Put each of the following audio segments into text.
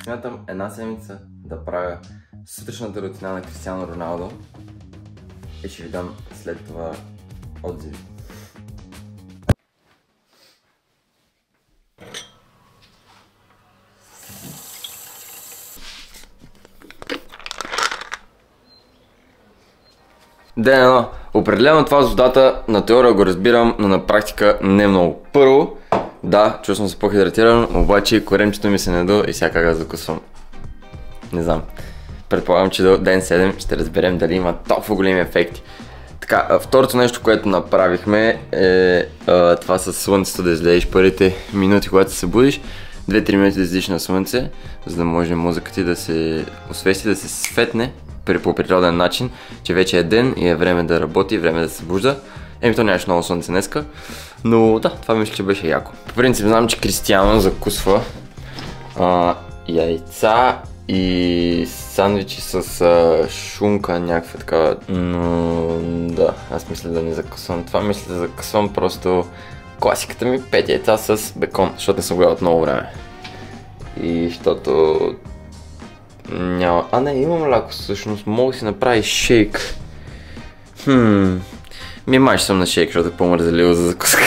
Смятам една седмица да правя сутрешната рутина на Кристиано Роналдо и ще ви дам след това отзиви. Ден едно. Определено това с водата на теория го разбирам, но на практика не много. Първо, да, чувствам се по-хидратиран, обаче коремчето ми се надо и сега как да закусвам. Не знам. Предполагам, че до ден 7 ще разберем дали има толкова големи ефекти. Така, второто нещо, което направихме е това с слънцето да излезеш първите минути, когато се будиш. 2-3 минути да излезеш на слънце, за да може мозъкът ти да се освести, да се светне по природен начин, че вече е ден и е време да работи, време да се събужда. То нямаше много слънце днеска, но да, това мисля, че беше яко. По принцип знам, че Кристиано закусва яйца и сандвичи с шунка, някаква такава, но да, аз мисля да не закусвам това, мисля да закусвам просто класиката ми 5 яйца с бекон, защото не съм гледал от много време. И защото няма... имам мляко всъщност, мога да си направи шейк. Май ще съм на шейк, защото е по-мързеливо за закуска.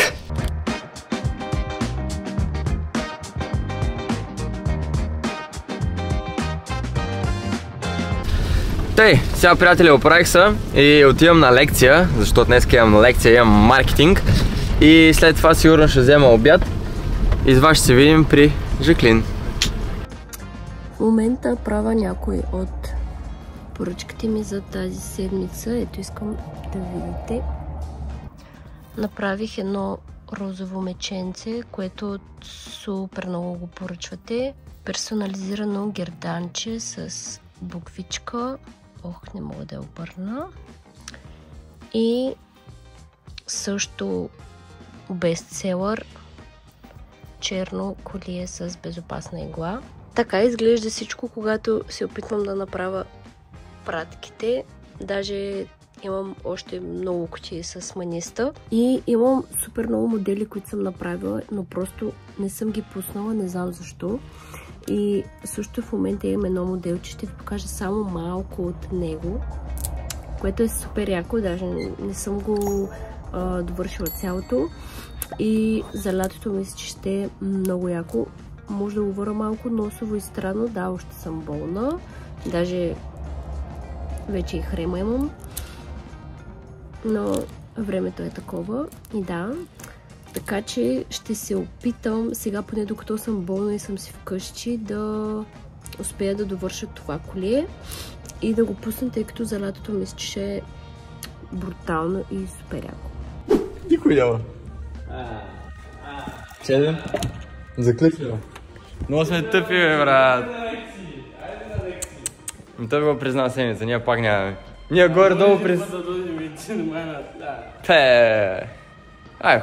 Тъй, сега приятели, оправих се и отивам на лекция, защото днес имам лекция, имам маркетинг. И след това сигурно ще взема обяд и с вас ще се видим при Жаклин. В момента правя някой от поръчките ми за тази седмица. Ето, искам да видите. Направих едно розово меченце, което супер много го поръчвате. Персонализирано герданче с буквичка. Ох, не мога да я обърна. И също бестселър черно колие с безопасна игла. Така изглежда всичко, когато се опитвам да направя пратките. Даже имам още много кутии с маниста. И имам супер много модели, които съм направила, но просто не съм ги пуснала, не знам защо. И също в момента имам едно моделче, ще ви покажа само малко от него, което е супер яко, даже не съм го довършила цялото. И за лятото мисля, че ще е много яко. Може да говоря малко носово и странно, да, още съм болна. Даже вече и хрема имам. Но времето е такова и да. Така че ще се опитам сега, поне докато съм болна и съм си вкъщи, да успея да довърша това колие и да го пусна, тъй като за лятото мисля, че ще е брутално и супер яко. Никой няма. 7. Закликни. Много сме тъпи, бе, брат. Той го призна седмица, ние пак нямаме. Ние горе-долу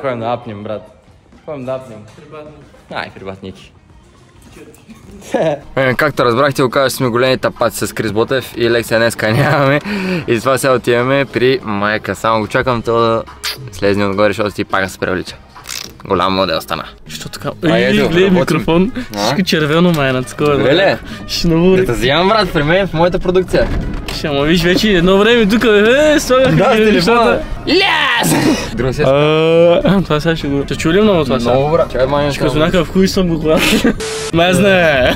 ходим да апнем, брат. Ходим да апнем. Прибатники. Както разбрахте, оказа, че сме големи тапаци с Крис Ботев и лекция днеска нямаме. И затова сега отиваме при майка. Само го чакам то да слезне отгоре, защото ти пак се превлича. Голям модел стана. Що така? Гледай микрофон. Всичко червено майна, такова. Добре ли? Ще много... Да те взимам, брат, при мен в моята продукция. Ще, ама виж вече едно време тук, слагах телефона. Ляс! Друго си това сега ще го... Ще чули много това сега? Много, брат. Чакай, майна. Ще като някакъв хуй съм го когато. Мезне!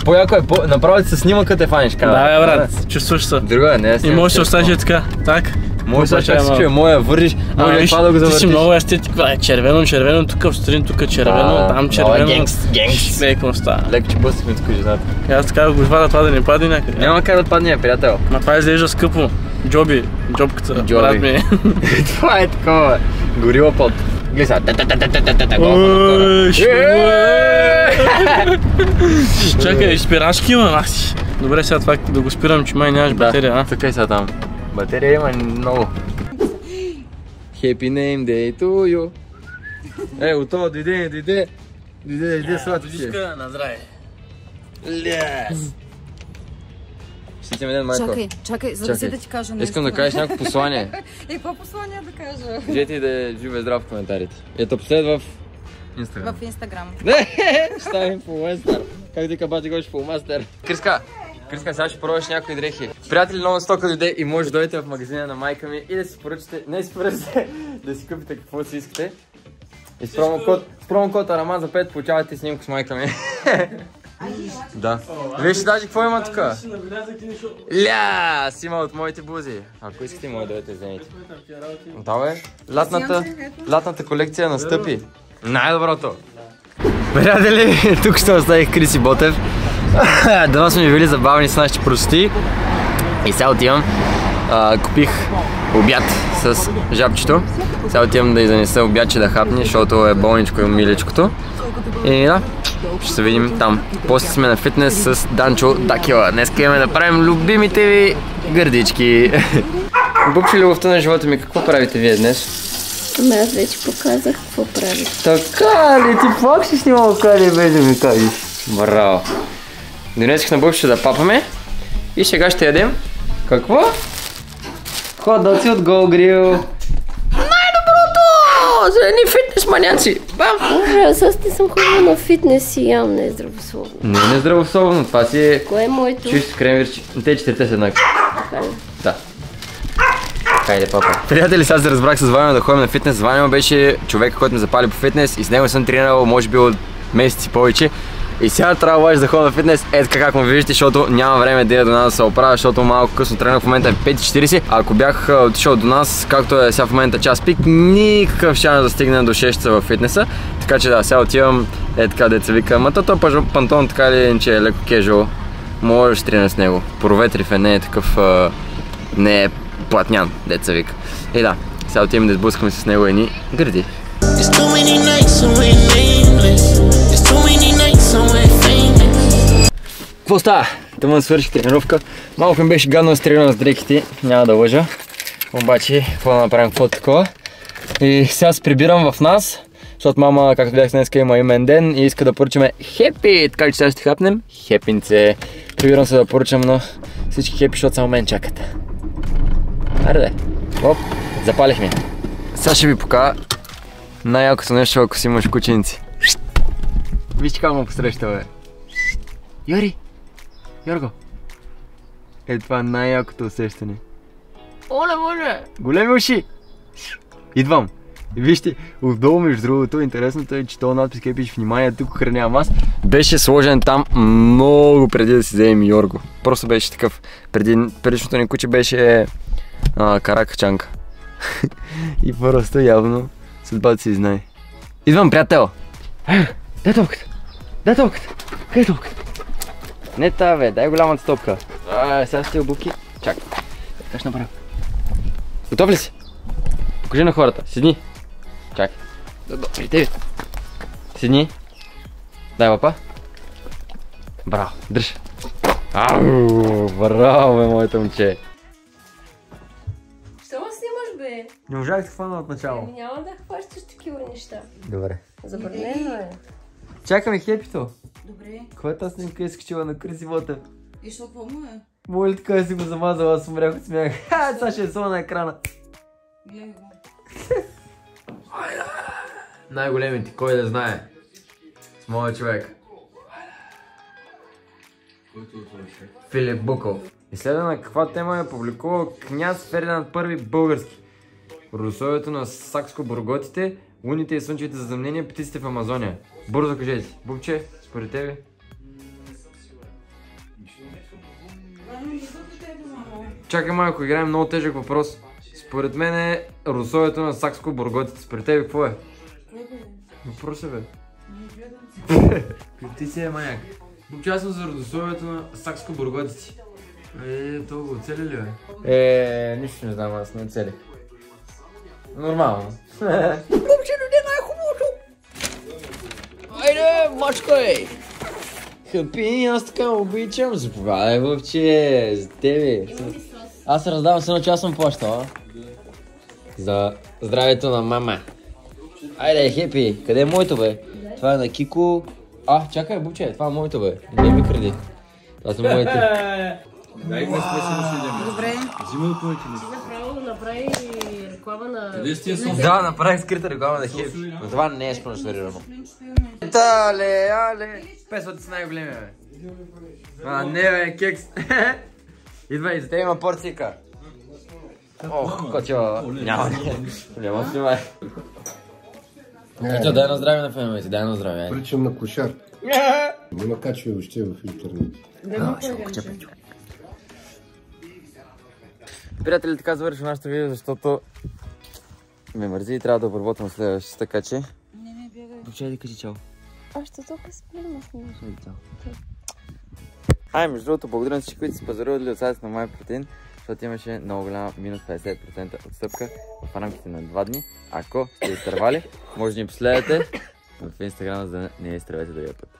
По-яко е, направо ти се снима като те фаниш камера. Да, брат, чувстваш се. Друга, не и може да се оставиш така, так. Може да се чуе, моя вържиш, може това да го завъртиш. Ти си много естетика, червено, тук в страни, тук червено, там червено. Генгс. Леко става. Леко, че бъстихме тук жената. И аз така го извада това да не падне някъде. Няма как да падне, приятел. Ма това изглежда скъпо. Джобката, брат ми. Това е такова. Горила под. Гледай сега. Чакай, спирачки има, Наси. Добре, сега това да го спирам, че май нямаш батерия, а? Така и сега там. Батерия има много. Happy name day to you. Ото, дойде сладките. На здраве. Лес. Ще ти ден, майко. Чакай, за да си да ти кажа нещо. Искам да кажеш някакво послание. Какво послание да кажа? Кажете и да е жив и здрав в коментарите. Ето последва в Инстаграм. В Инстаграм. Не, ставим по Уестър. Как дека бати го шпулмастер. Криска, сега ще пробваш някои дрехи. Приятели, нова стока дойде и може да дойдете в магазина на майка ми и да си поръчате, не си поръчате, да си купите какво си искате. И с промокод Араман за 5 получавате снимка с майка ми. Да. Вижте даже какво има тук. Ля, си има от моите бузи. Ако искате, може да дойдете вземете. Да бе, лятната колекция настъпи. Най-доброто. Приятели, тук ще оставих Криси Ботев. Дано сме били забавни с нашите прости. И сега отивам. Купих обяд с жабчето. Сега отивам да й занеса обядче да хапни, защото е болничко и миличкото. И да, ще се видим там. После сме на фитнес с Данчо Дакила. Днес имаме да правим любимите ви гърдички. Бубче, любовта на живота ми, какво правите вие днес? Ами аз вече показах какво правиш. Така ли? Ти пак си снимал къде без да ми кажеш? Браво! Донесих на Бубче да папаме и сега ще ядем. Какво? Ходоци от Голгрил. Най-доброто! За едни фитнес маняци. Бам! Боже, аз не съм ходила на фитнес и ям не е здравословно. Не е здравословно, това си е... Кое е моето? Чист кремвирче. Те четирите са еднакви. Така ли? Да. Хайде, папа. Приятели, сега се разбрах с Ваня да ходим на фитнес. Ваня беше човека, който ме запали по фитнес и с него съм тренирал може би от месеци повече. И сега трябва обаче да ходя на фитнес, ето как му виждате, защото няма време да до нас да се оправя, защото малко късно тренирах, в момента е 5:40. Ако бях отишъл до нас, както е сега в момента час пик, никакъв шанс да стигне до 6 часа във фитнеса. Така че да, сега отивам, е така деца вика, ма то пантон така ли, че е леко кежуал, можеш тренира с него. Проветрив е, не е такъв, не е платнян, деца вика. И да, сега отивам да сблъскаме с него едни гърди. Какво става? Тъмън свърших тренировка. Малко ми беше гадно да се тренирам с дрехите, няма да лъжа. Обаче, какво да направим, какво такова. И сега се прибирам в нас, защото мама, както видях днес, има имен ден и иска да поръчаме хепи. Така че сега ще хапнем хепинце. Прибирам се да поръчам на всички хепи, защото само мен чакат. Аре, оп, запалихме. Сега ще ви покажа най-якото нещо, ако си имаш кученици. Виж как му посреща, бе. Йори! Йорго! Е, това е най-якото усещане. Оле, боже! Големи уши! Идвам! И вижте, отдолу между другото, интересното е, че този надпис, къде пише внимание, тук охранявам аз, беше сложен там много преди да си вземем Йорго. Просто беше такъв. Предишното ни куче беше каракачанка. И просто явно съдбата си знае. Идвам, приятел! Дай топката! Дай топката! Къде е топката? Не та, бе, дай голямата топка. Сега сте обувки. Чакай. Как ще направя? Готов ли си? Покажи на хората. Седни. Чакай. При тебе. Седни. Дай папа. Браво. Дръж. Ау, браво, бе, моето момче. Що ме снимаш, бе? Не можах да хвана от начало. Няма да хващаш такива неща. Добре. Забранено е. Чакаме хепито. Добре. Каква е тази снимка изкачила на Криси Ботев? И що, какво му е? Моля така да си го замазала, аз умрях от смях. Сега ще е само на екрана. Гледай го. Най-големите, кой да знае? С моя човек. Филип Буков. Изследвана каква тема е публикувал княз Фердинанд I български. Родословието на сакско-бурготите, луните и слънчевите затъмнения, птиците в Амазония. Бързо кажете. Бубче, според тебе? Чакай малко, играем много тежък въпрос. Според мен е родословието на сакско-бурготите. Според тебе какво е? Въпрос е, бе. Ти си е маняк. Бубче, аз съм за родословието на сакско-бурготите. Това го оцели ли, бе? Нищо не знам, аз не оцелих. Нормално. Бубче, дойде най-хубавото! Айде, мачкай! Хъпи, аз така обичам. Заповядай, Бубче, за тебе. Аз се раздавам се, че аз съм плащал, за здравето на мама. Айде, хепи, къде е моето, бе? Това е на Кико. Чакай, Бубче, това е моето, бе. Не ми кради. Това са моите. Добре. Взимай от моите ли? Направо да направи реклама на... Да, направих скрита реклама на Хипс. Но това не е спонсорирано. Але, 500 са най-големия, бе. Не, бе, кекс. Идва и за тебе има порцийка. Ох, кочо. Няма снимай. Кочо, дай на здраве на феновете, дай на здраве. Причам на кошар. Няма качва въобще в интернет. Приятели, така завършва нашето видео, защото ме мързи и трябва да обработвам следващата, така че... Не бягай. Дочай, кажи чао. Още толкова спираме с него. Между другото, благодаря на всички, които са пазарували от сайта на MyProtein, защото имаше много голяма минус 50% отстъпка в рамките на 2 дни. Ако сте изтървали, може да ни последвате в Instagram, за да не изтървете другия път.